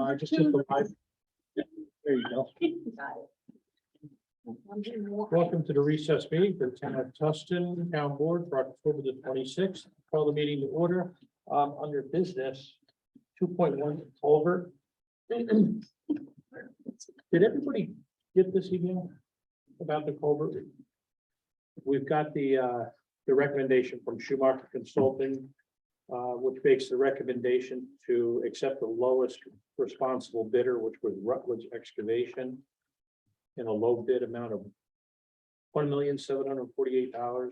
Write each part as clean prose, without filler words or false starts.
I just did the live. There you go. Welcome to the recess meeting for the town of Tustin Town Board for October the 26th. Call the meeting to order. Under business, 2.1 culvert. Did everybody get this email about the culvert? We've got the recommendation from Schumacher Consulting, which makes the recommendation to accept the lowest responsible bidder, which was Rutledge Excavation, in a low bid amount of $1,748,000.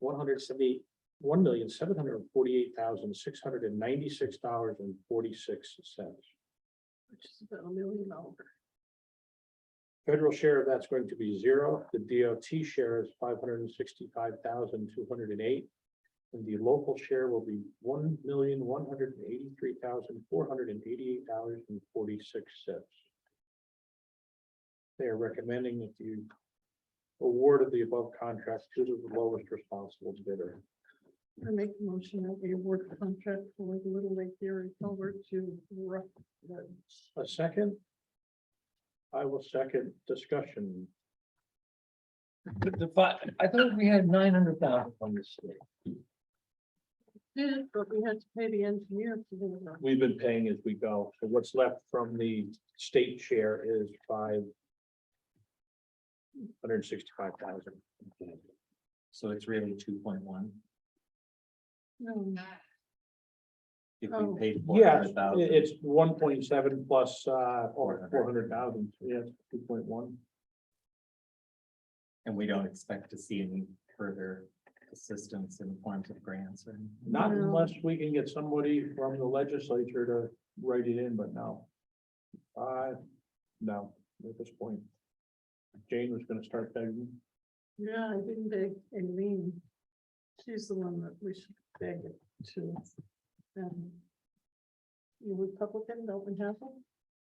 $1,748,696.46. Which is about $1 million. Federal share of that's going to be zero. The DOT share is $565,208. And the local share will be $1,183,488.46. They are recommending that you award of the above contract to the lowest responsible bidder. I make a motion that we award the contract for the Little Lake Erie culvert to Rutledge. A second? I will second discussion. I thought we had 900,000 from the state. Did, but we had to pay the engineer to do it. We've been paying as we go. So what's left from the state share is $565,000. So it's really 2.1. No, If Oh. we paid Yes, 400,000. it's 1.7 plus 400,000. Yes, 2.1. And we don't expect to see any further assistance in forms of grants or anything. Not No. unless we can get somebody from the legislature to write it in, but no. No, at this point. Jane was gonna start begging. yeah, I didn't beg Aileen. She's the one that we should beg it to. You Republican, Delvin Hassel,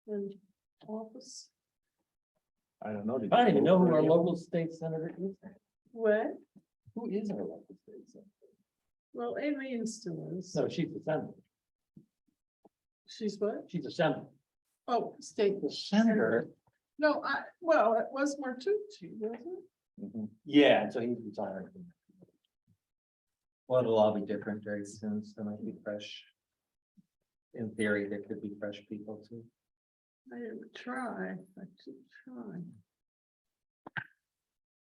in office. I don't know. Did I don't you even vote know for who our any of them? local state senator is. What? Who is our local state senator? Well, Aileen still is. No, she's the senator. She's what? She's a senator. Oh, state. The senator. No, well, it was Martucci, wasn't it? Yeah, so he's retiring. Well, it'll all be different very soon, so it might be fresh. In theory, there could be fresh people too. I would try, I should try.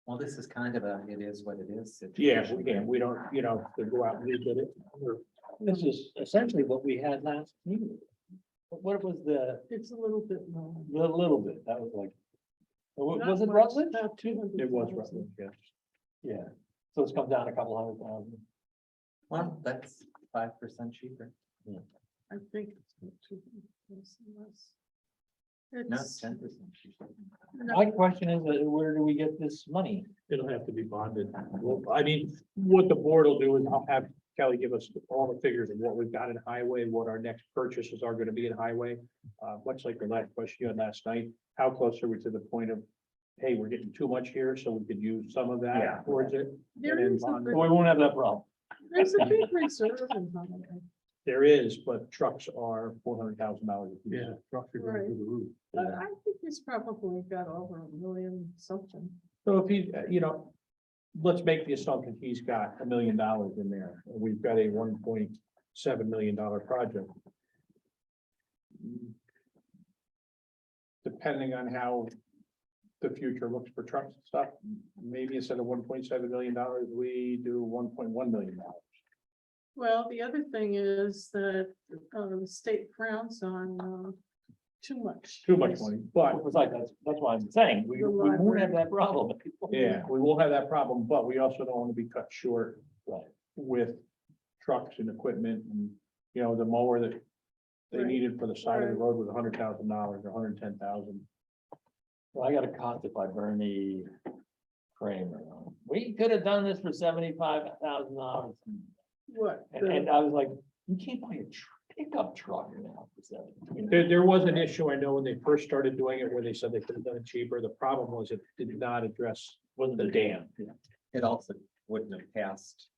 Well, this is kind of it is what it is. Yeah, situation. we don't, to go out and rebid it. This is essentially what we had last meeting. What was the It's a little bit more. little bit, that was like. Not Was it much, Rutledge? about 200,000. It was Rutledge, yes. Yeah, so it's come down a couple $100,000. Well, that's 5% cheaper. I think it's about 200,000 less. Not It's, 10% cheaper. no, My question is, where do we get this money? It'll have to be bonded. Well, I mean, what the board will do is I'll have Kelly give us all the figures of what we've got in highway, what our next purchases are gonna be in highway. Much like the last question you had last night, how close are we to the point of, hey, we're getting too much here, so we could use some of Yeah. that towards it. there and is a bond it. big- We won't have that problem. there's a big reserve in Holiday. There is, but trucks are $400,000. Yeah, trucks are going through the roof. But I think he's probably got over $1 million something. So if he, let's make the assumption he's got $1 million in there, and we've got a $1.7 million project. Depending on how the future looks for trucks and stuff, maybe instead of $1.7 million, we do $1.1 million. Well, the other thing is that the state frowns on too much. Too much money, but It was like, that's why I'm saying, we The won't have library. that problem. yeah, we won't have that problem, but we also don't want to be cut short. Right. With trucks and equipment and, the mower that they Right. needed for the side of the Right. road was $100,000 or $110,000. Well, I got accosted by Bernie Kramer. We could have done this for $75,000. What? And I was like, you can't buy a pickup truck now for 70. There was an issue, I know, when they first started doing it, where they said they could have done it cheaper. The problem was it did not address the dam. It also wouldn't have passed.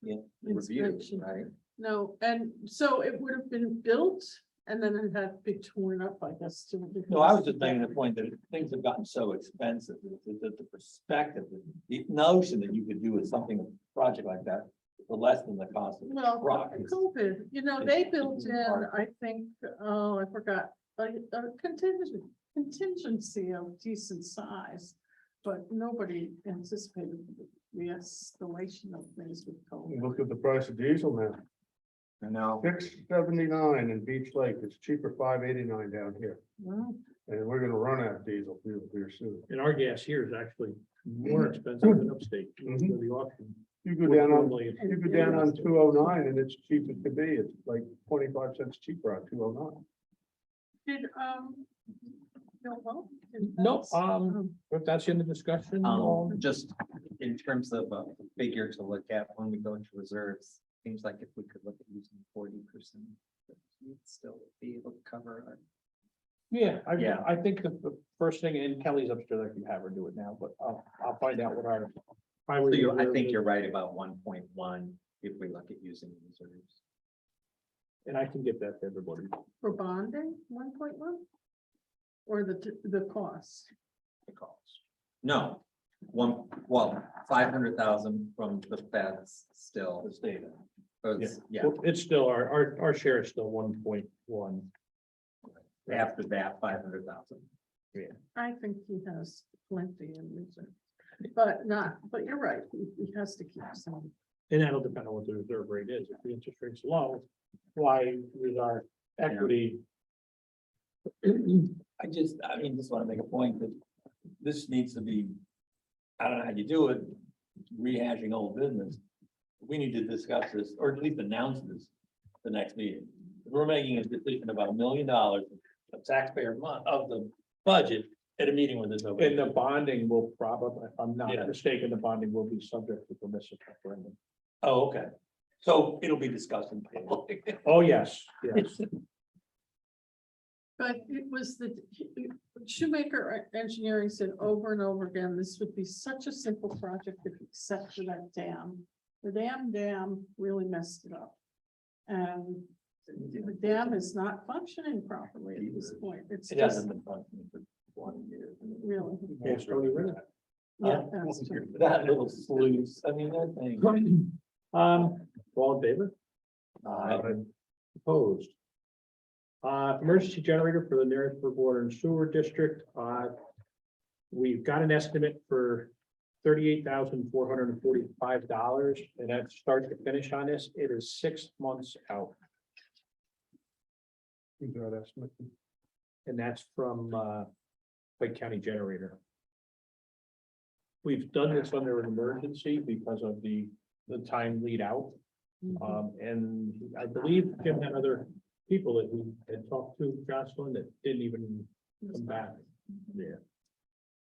Yeah, review, Inspection. right? No, and so it would have been built And then it had to be torn up, I guess. No, I was just making the point that things have gotten so expensive, that the perspective, the notion that you could do with something, a project like that, for less than the cost of Well, rock. COVID, they built in, I think, oh, I forgot, a contingency of decent size. But nobody anticipated the escalation of things with COVID. Look at the price of diesel now, I know. $6.79 in Beach Lake, it's cheaper, $5.89 down here. Wow. And we're gonna run out of diesel fuel here soon. And our gas here is actually more expensive than upstate, Mhm. for the auction. You go down on, Normally, you go down on 209 and it's cheap as could be, it's like 25 cents cheaper on 209. Did, Bill vote? No, if that's in the discussion. Just in terms of a figure to look at when we go into reserves, seems like if we could look at using 40%. We'd still be able to cover our. Yeah, Yeah. I think the first thing, and Kelly's upstairs, I can have her do it now, but I'll find out what our. So I think you're right about 1.1 if we look at using reserves. And I can get that to everybody. For bonding, 1.1? Or the cost? The cost. No, 500,000 from the feds still. The state. Yeah, Well, it's still, our share is still 1.1. after that, 500,000. I think he has plenty in reserve. But you're right, he has to keep some. And that'll depend on what the reserve rate is. If the interest rate's low, why with our equity? I just want to make a point that this needs to be, I don't know how you do it, rehashing old business. We need to discuss this, or at least announce this, the next meeting. We're making a decision about $1 million of taxpayer money of the budget at a meeting with this. And the bonding will probably, if I'm not Yeah. mistaken, the bonding will be subject to permissive referendum. Oh, okay. So it'll be discussed in public. Oh, yes, yes. But it was Shoemaker Engineering said over and over again, this would be such a simple project except for that dam. The dam really messed it up. And the dam is not functioning properly at this point. It's It just hasn't been functioning for 20 years. really. Yeah, Stony River. Yeah, that's true. That little sluice, I mean, that thing. All in favor? Opposed? Emergency generator for the Narrowsburg Water and Sewer District. We've got an estimate for $38,445, and that start to finish on this, it is 6 months out, Who's that estimate? and that's from Lake County Generator. We've done this under an emergency because of the time lead out. And I believe Jim had other people that we had talked to, Jocelyn, that didn't even come back. Yeah,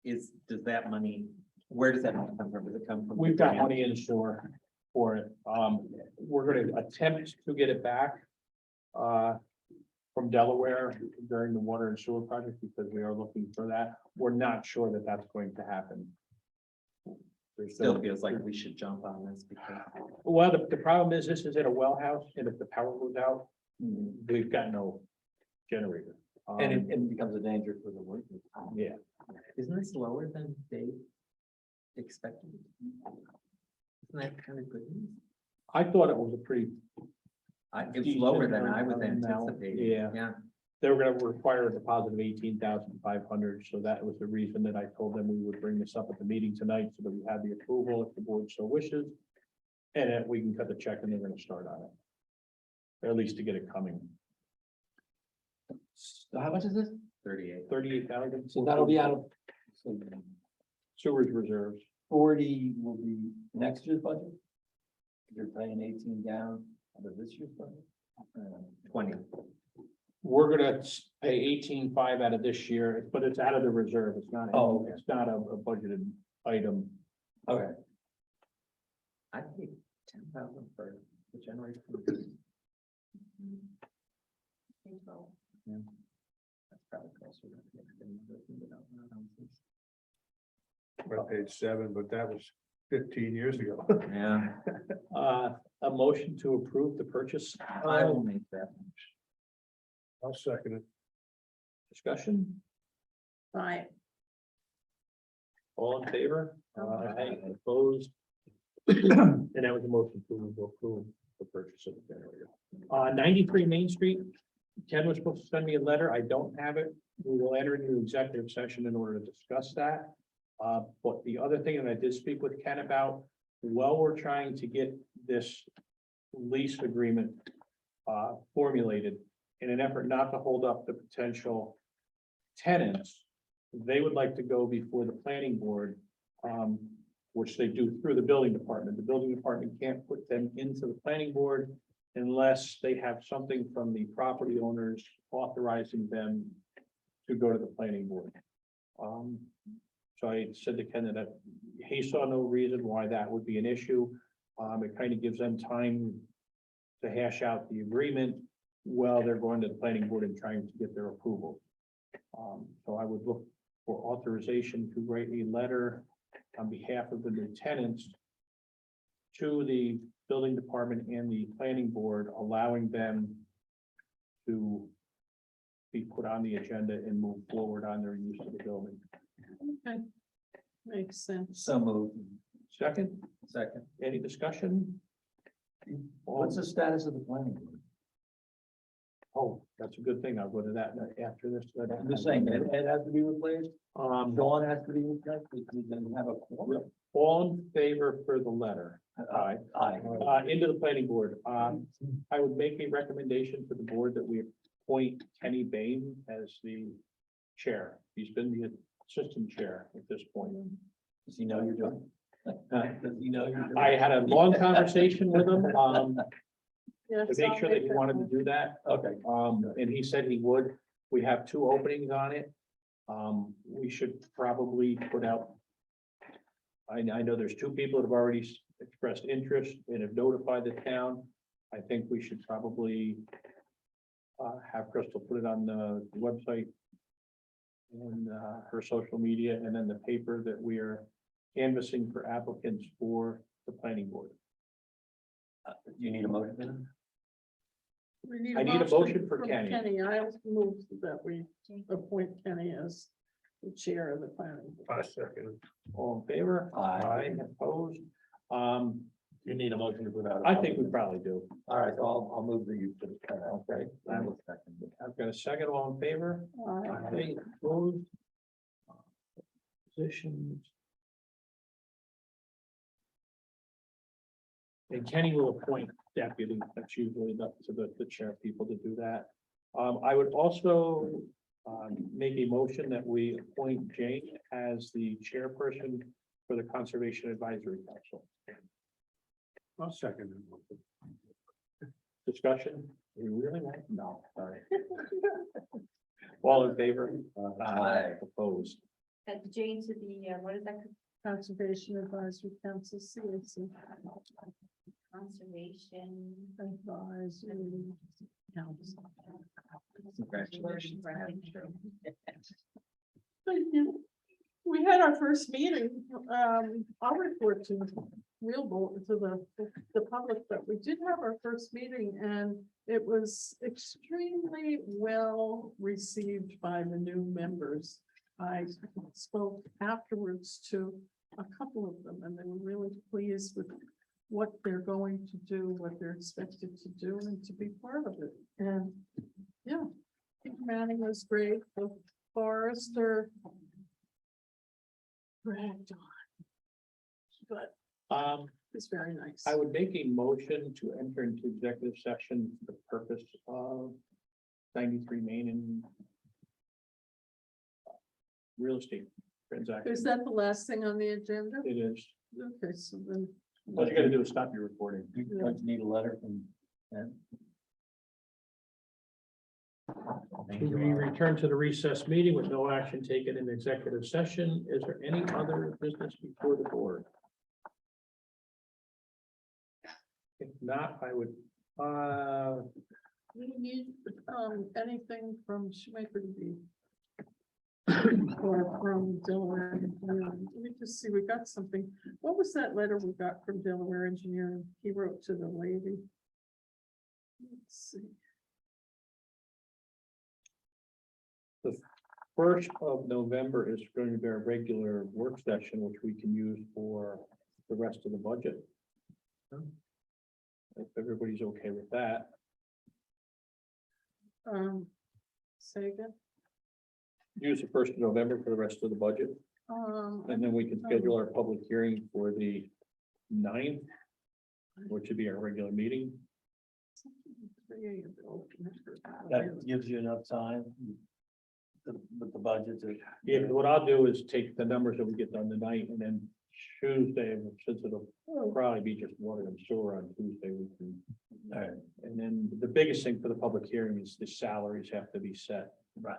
Does that money, where does that money come from? Does it come from? we've got money in store for it. We're gonna attempt to get it back from Delaware during the water and sewer project, because we are looking for that. We're not sure that that's going to happen. There's Still feels like we should jump on this because. Well, the problem is, this is at a well house, and if the power goes out, we've got no generator. And it becomes a danger for the workers. Yeah, Isn't this lower than they expected? Isn't that kind of good news? I thought it was a pretty, It's lower than I was Decent amount, anticipating. yeah. Yeah, they were gonna require a deposit of 18,500, so that was the reason that I told them we would bring this up at the meeting tonight, so that we have the approval if the board so wishes. And that we can cut the check and they're gonna start on it. Or at least to get it coming, So how much is this? 38. 38,000. So that'll be out of. So Sewers reserves. 40 will be next year's budget. You're paying 18 down out of this year's budget. 20. We're gonna pay 18,500 out of this year, but it's out of the reserve, it's not, Oh, okay. it's not a budgeted item. Okay. I paid 10,000 for the generator. Yeah. That's probably closer to. I paid 7, but that was 15 years ago. Yeah, A motion to approve the purchase. I will make that. I'll second it. Discussion, Aye. all in favor? Aye. Opposed? And that was a motion to approve the purchase of the generator. 93 Main Street, Ken was supposed to send me a letter, I don't have it. We will enter into executive session in order to discuss that. But the other thing that I did speak with Ken about, while we're trying to get this lease agreement formulated in an effort not to hold up the potential tenants, they would like to go before the planning board, which they do through the building department. The building department can't put them into the planning board unless they have something from the property owners authorizing them to go to the planning board. So I said to Ken that he saw no reason why that would be an issue. It kind of gives them time to hash out the agreement while they're going to the planning board and trying to get their approval. So I would look for authorization to write a letter on behalf of the new tenants to the building department and the planning board, allowing them to be put on the agenda and move forward on their use of the building. Okay. Makes sense. So moved. Second, Second. any discussion? What's the status of the planning board? Oh, that's a good thing. I'll go to that after this. I'm just saying, it has to be replaced. Dawn has to be replaced, because we didn't have a quorum. All in favor for the letter? Aye. Aye. Into the planning board, I would make a recommendation to the board that we appoint Kenny Bain as the chair. He's been the assistant chair at this point. Does he know you're doing? Does he know you're doing? I had a long conversation with him, Yes, to make I'll sure that he that wanted to one. do that. Okay. And he said he would. We have 2 openings on it. We should probably put out. I know there's 2 people that have already expressed interest and have notified the town. I think we should probably have Crystal put it on the website and her social media, and then the paper that we are canvassing for applicants for the planning board. You need a motion for that? We I need a motion for from Kenny. Kenny, I move that we appoint Kenny as the chair of the planning. board. I second it. All in favor? Aye. Opposed? You need a motion to put out. I think we probably do. All right, so I'll move the use of the pen. Okay. I will second it. I've got a second, all in favor? Aye. Okay, opposed? Positions. And Kenny will appoint deputy, that's usually up to the chair people to do that. I would also make a motion that we appoint Jane as the chairperson for the Conservation Advisory Council. I'll second it. Discussion? You really want? No, sorry. All in favor? Aye. Opposed? Jane to the, what is that, Conservation Advisory Council, CAC. conservation? Advisory Council. Congratulations. Thank you. We had our first meeting, I'll report to the public, but we did have our first meeting and it was extremely well received by the new members. I spoke afterwards to a couple of them and they were really pleased with what they're going to do, what they're expected to do and to be part of it. And yeah, Pete Manning was great, the forester dragged on. But it's very nice. I would make a motion to enter into executive session for the purpose of 93 Main and real estate transaction. Is that the last thing on the agenda? It is. Okay, so then, What you gotta do is stop your recording. You don't need a letter from Ken? Thank you. We return to the recess meeting with no action taken in executive session. Is there any other business before the board? If not, I would, we need, anything from Shoemaker to be. Or from Delaware Engineering. Let me just see, we got something. What was that letter we got from Delaware Engineering? He wrote to the lady. Let's see. first of November is going to be our regular work session, which we can use for the rest of the budget. If everybody's okay with that. Say again. Use the first of November for the rest of the budget, and then we can schedule our public hearing for the 9th, which would be our regular meeting. That gives you enough time. With the budget to. Yeah, what I'll do is take the numbers that we get done tonight, and then Tuesday, since it'll probably be just water and sewer on Tuesday, we can. All right. And then the biggest thing for the public hearing is the salaries have to be set. Right.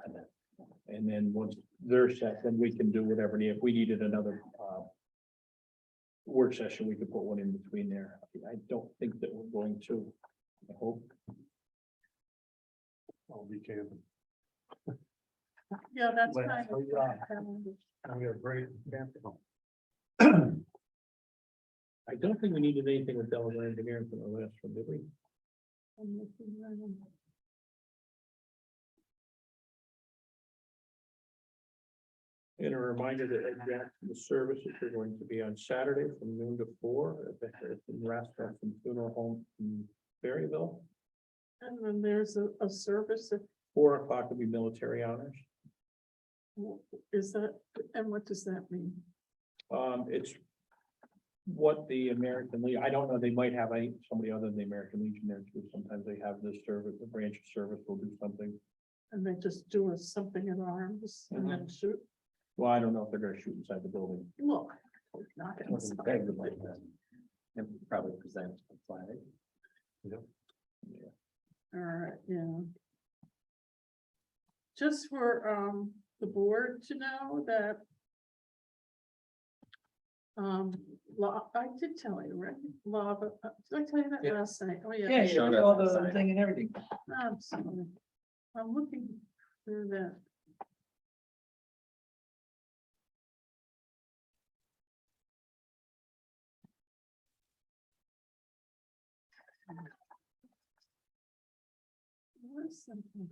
And then once they're set, then we can do whatever, if we needed another, work session, we could put one in between there. I don't think that we're going to, I hope. I'll be camping. Yeah, that's Well, kind so, of. yeah. We have great camping. I don't think we needed anything with Delaware Engineering from the last one, did we? And a reminder that Ed Jackson services are going to be on Saturday from noon to 4 at the Harrison Rasmussen Funeral Home in Berryville. And then there's a service that 4 o'clock will be military honors. is that, and what does that mean? It's what the American Legion, I don't know, they might have somebody other than the American Legion there too. Sometimes they have this service, the branch of service will do something. And they just do something at arms and then shoot. Well, I don't know if they're gonna shoot inside the building. Look. Not Wasn't inside. pegged like that. And probably present a flag. All right, yeah. Just for the board to know that. I did tell you, right? Lava, did I tell you that Yeah. last night? Oh, yeah. Yeah, you Showed did us all last the night. thing and everything. I'm sorry. I'm looking through that. Where's something?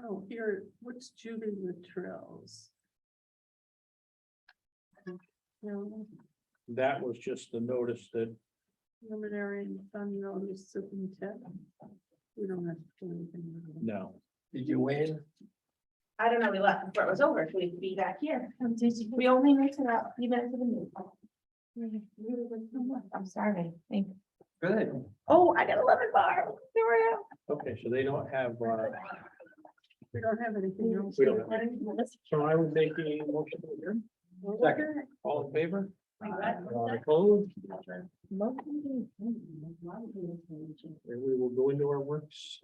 Oh, here, what's Judy Luttrell's? That was just the notice that, Preliminary and fund notice of intent. We don't have to do anything. with it. no, Did you win? I don't know, we left before it was over, so we could be back here. We only made it out, a few minutes of the meeting. I'm sorry. Thank you. Good. Oh, I got 11 bar. Here I am. okay, so they don't have, We don't have anything else. we don't have. So I would make a motion to adjourn. Second. All in favor? Opposed? And we will go into our works.